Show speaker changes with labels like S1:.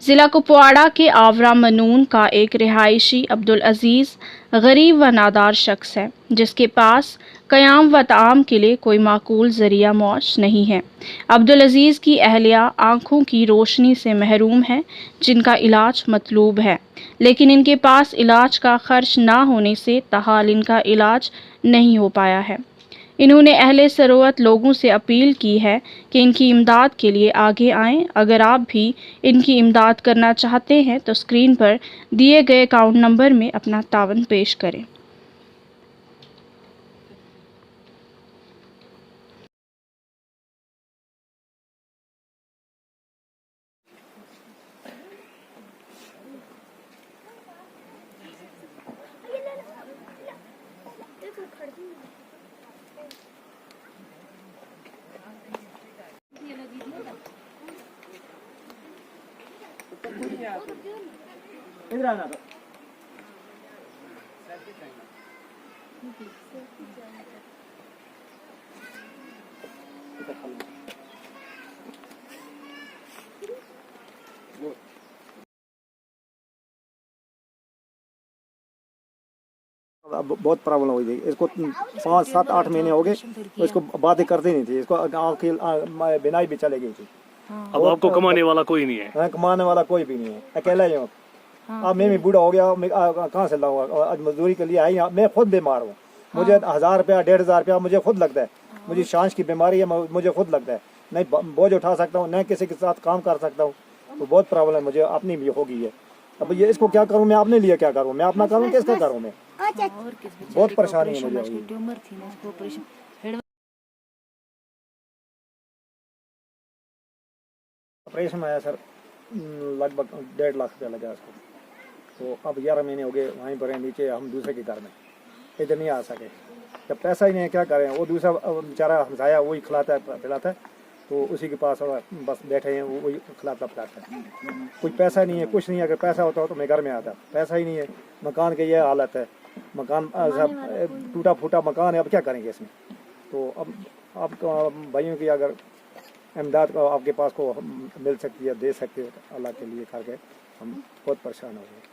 S1: ज़िला कुपवाड़ा के आवरा मनून का एक रिहायशी अब्दुल अजीज़ गरीब व नादार शख्स है, जिसके पास क़याम व ताम के लिए कोई माकूल ज़रिया मौश नहीं है। अब्दुल अजीज़ की अहलिया आँखों की रोशनी से महरूम है, जिनका इलाज मतलूब है, लेकिन इनके पास इलाज का खर्च ना होने से ताहाल इनका इलाज नहीं हो पाया है। इन्होंने अहले सरोवत लोगों से अपील की है कि इनकी इमदाद के लिए आगे आएं। अगर आप भी इनकी इमदाद करना चाहते हैं तो स्क्रीन पर दिए गए अकाउंट नंबर में अपना तावन पेश करें।
S2: इधर आना तो अब बहुत प्रॉब्लम हुई थी इसको। 5, 7, 8 महीने हो गए तो इसको बातें करते नहीं थी। इसको गाँव की बिनाई भी चले गई थी।
S3: अब आपको कमाने वाला कोई नहीं है?
S2: कमाने वाला कोई भी नहीं है, अकेला ही हूँ। अब मैं भी बूढ़ा हो गया, मैं कहाँ से लाऊंगा? आज मजदूरी के लिए आई, मैं खुद बीमार हूँ। मुझे 1000 रुपया 1500 रुपया मुझे खुद लगता है। मुझे सांस की बीमारी है, मुझे खुद लगता है नहीं बोझ उठा सकता हूँ, नहीं किसी के साथ काम कर सकता हूँ। तो बहुत प्रॉब्लम मुझे अपनी भी हो गई है। अब ये इसको क्या करूँ मैं? अपने लिए क्या करूँ? मैं अपना करूँ किसका करूँ? मैं बहुत परेशानी है मुझे। ऑपरेशन आया सर, लगभग 1.5 लाख रुपया लगा इसको। तो अब 11 महीने हो गए वहीं पर हैं नीचे, हम दूसरे के घर में, इधर नहीं आ सके। जब पैसा ही नहीं है क्या करें? वो दूसरा बेचारा हमसाया वही खिलाता है पिलाता है, तो उसी के पास बस बैठे हैं, वही खिलाता पिलाता है। कुछ पैसा नहीं है, कुछ नहीं है। अगर पैसा होता हो तो मैं घर में आता, पैसा ही नहीं है। मकान की यह हालत है, मकान सब टूटा फूटा मकान है, अब क्या करेंगे इसमें? तो अब भाइयों की अगर इमदाद को आपके पास को मिल सकती है, दे सकते हो तो अल्लाह के लिए करके हम बहुत परेशान हो गए।